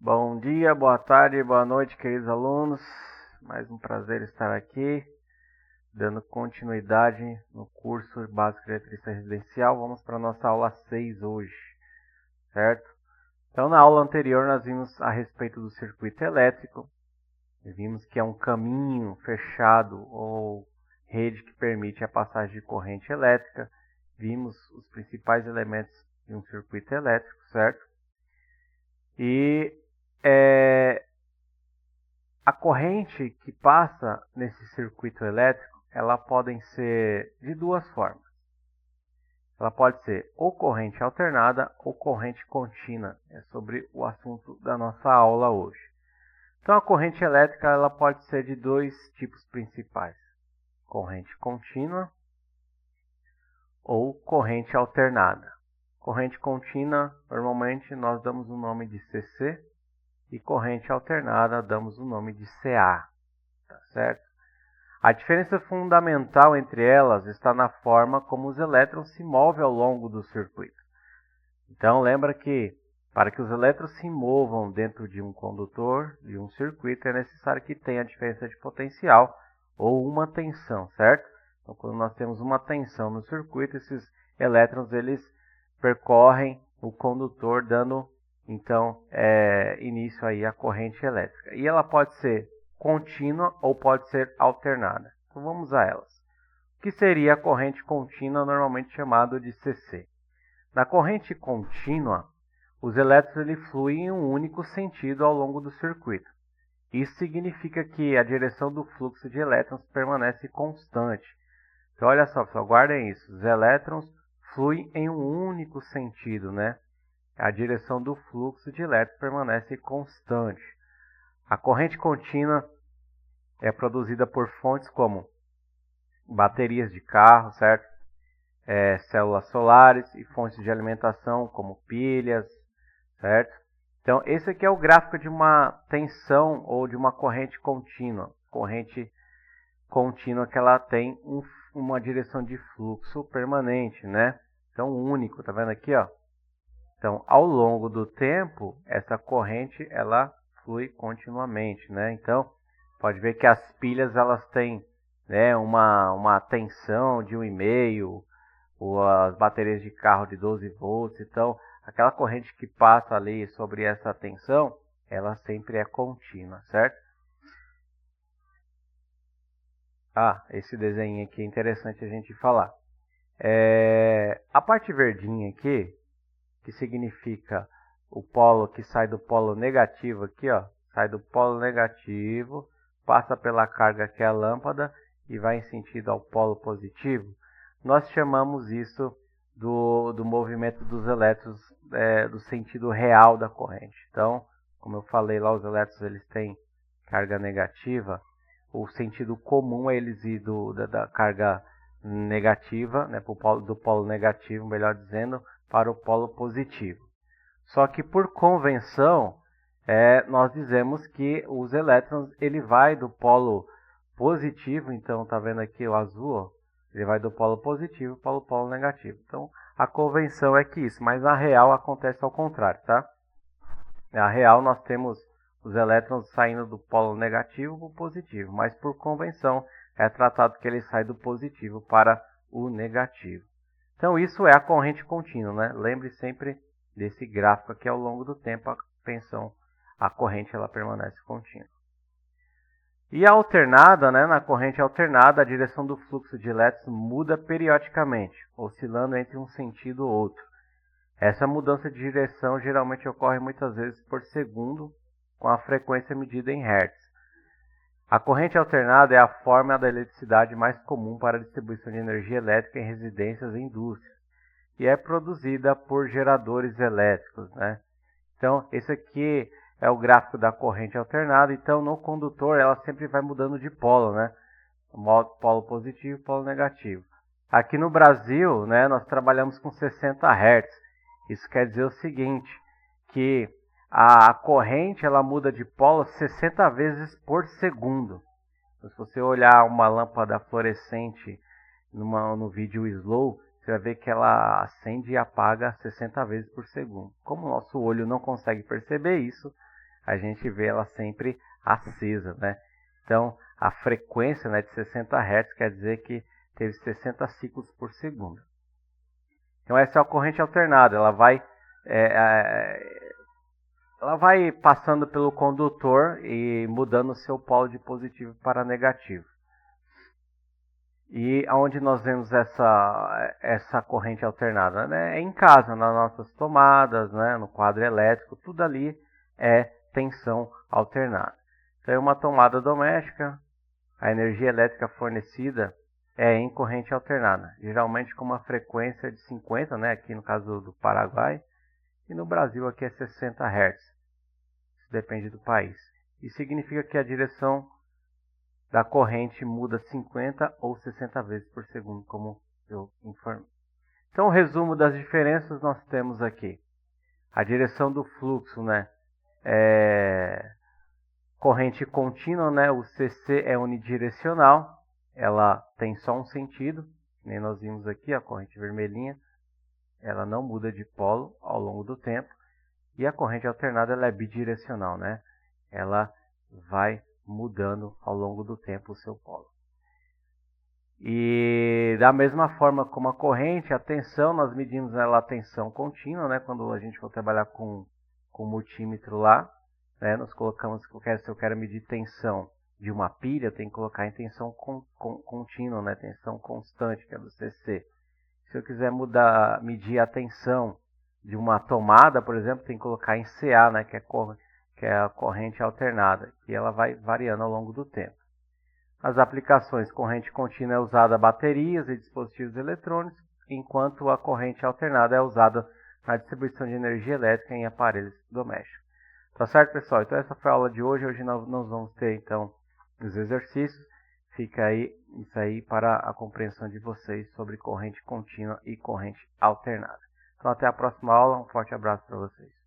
Bom dia, boa tarde, boa noite, queridos alunos. Mais um prazer estar aqui, dando continuidade no curso Básico de Eletricista Residencial. Vamos para a nossa aula 6 hoje, certo? Então, na aula anterior, nós vimos a respeito do circuito elétrico. Vimos que é um caminho fechado ou rede que permite a passagem de corrente elétrica. Vimos os principais elementos de um circuito elétrico, certo? E a corrente que passa nesse circuito elétrico, ela pode ser de duas formas. Ela pode ser ou corrente alternada ou corrente contínua. É sobre o assunto da nossa aula hoje. Então, a corrente elétrica ela pode ser de dois tipos principais: corrente contínua ou corrente alternada. Corrente contínua, normalmente nós damos o nome de CC, e corrente alternada damos o nome de CA, tá certo? A diferença fundamental entre elas está na forma como os elétrons se movem ao longo do circuito. Então, lembra que para que os elétrons se movam dentro de um condutor, de um circuito, é necessário que tenha a diferença de potencial ou uma tensão, certo? Então, quando nós temos uma tensão no circuito, esses elétrons eles percorrem o condutor, dando então início aí à corrente elétrica. E ela pode ser contínua ou pode ser alternada. Então vamos a elas. O que seria a corrente contínua, normalmente chamado de CC? Na corrente contínua, os elétrons eles fluem em um único sentido ao longo do circuito. Isso significa que a direção do fluxo de elétrons permanece constante. Então olha só, pessoal, guardem isso. Os elétrons fluem em um único sentido, né? A direção do fluxo de elétrons permanece constante. A corrente contínua é produzida por fontes como baterias de carro, certo? Células solares e fontes de alimentação como pilhas, certo? Então, esse aqui é o gráfico de uma tensão ou de uma corrente contínua. Corrente contínua que ela tem uma direção de fluxo permanente, né? Então, único, tá vendo aqui, ó? Então, ao longo do tempo, essa corrente ela flui continuamente, né? Então, pode ver que as pilhas elas têm, né, uma tensão de 1,5, ou as baterias de carro de 12 volts. Então, aquela corrente que passa ali sobre essa tensão, ela sempre é contínua, certo? Esse desenho aqui é interessante a gente falar. A parte verdinha aqui, que significa o polo que sai do polo negativo aqui, ó, sai do polo negativo, passa pela carga que é a lâmpada e vai em sentido ao polo positivo. Nós chamamos isso do movimento dos elétrons, do sentido real da corrente. Então, como eu falei lá, os elétrons eles têm carga negativa. O sentido comum é eles ir da carga negativa, né, do polo negativo, melhor dizendo, para o polo positivo. Só que por convenção, nós dizemos que os elétrons ele vai do polo positivo, então tá vendo aqui o azul, ó, ele vai do polo positivo para o polo negativo. Então a convenção é que isso, mas na real acontece ao contrário, tá? Na real nós temos os elétrons saindo do polo negativo para o positivo, mas por convenção é tratado que ele sai do positivo para o negativo. Então isso é a corrente contínua, né? Lembre sempre desse gráfico aqui. Ao longo do tempo a corrente ela permanece contínua. E a alternada, né? Na corrente alternada, a direção do fluxo de elétrons muda periodicamente, oscilando entre um sentido ou outro. Essa mudança de direção geralmente ocorre muitas vezes por segundo, com a frequência medida em Hz. A corrente alternada é a forma da eletricidade mais comum para a distribuição de energia elétrica em residências e indústrias, e é produzida por geradores elétricos, né? Então, esse aqui é o gráfico da corrente alternada. Então, no condutor, ela sempre vai mudando de polo, né? Polo positivo e polo negativo. Aqui no Brasil, né, nós trabalhamos com 60 Hz. Isso quer dizer o seguinte, que a corrente ela muda de polo 60 vezes por segundo. Então, se você olhar uma lâmpada fluorescente no vídeo slow, você vai ver que ela acende e apaga 60 vezes por segundo. Como o nosso olho não consegue perceber isso, a gente vê ela sempre acesa, né? Então, a frequência, né, de 60 Hz quer dizer que teve 60 ciclos por segundo. Então, essa é a corrente alternada, ela vai passando pelo condutor e mudando o seu polo de positivo para negativo. E onde nós vemos essa corrente alternada? Né? É em casa, nas nossas tomadas, né? No quadro elétrico, tudo ali é tensão alternada. Então, em uma tomada doméstica, a energia elétrica fornecida é em corrente alternada, geralmente com uma frequência de 50, né? Aqui no caso do Paraguai, e no Brasil aqui é 60 Hz. Isso depende do país. Isso significa que a direção da corrente muda 50 ou 60 vezes por segundo, como eu informei. Então, o resumo das diferenças nós temos aqui. A direção do fluxo, né, corrente contínua, né, o CC é unidirecional, ela tem só um sentido, nem nós vimos aqui, a corrente vermelhinha, ela não muda de polo ao longo do tempo. E a corrente alternada ela é bidirecional, né? Ela vai mudando ao longo do tempo o seu polo. E da mesma forma como a corrente, a tensão, nós medimos ela a tensão contínua, né? Quando a gente for trabalhar com o multímetro lá, né? Nós colocamos se eu quero medir tensão de uma pilha, eu tenho que colocar em tensão contínua, né? Tensão constante, que é do CC. Se eu quiser medir a tensão de uma tomada, por exemplo, tem que colocar em CA, né, que é a corrente alternada, que ela vai variando ao longo do tempo. As aplicações, corrente contínua é usada a baterias e dispositivos eletrônicos, enquanto a corrente alternada é usada na distribuição de energia elétrica em aparelhos domésticos. Tá certo, pessoal? Então essa foi a aula de hoje. Hoje nós vamos ter, então, os exercícios. Fica aí isso aí para a compreensão de vocês sobre corrente contínua e corrente alternada. Então até a próxima aula, um forte abraço para vocês.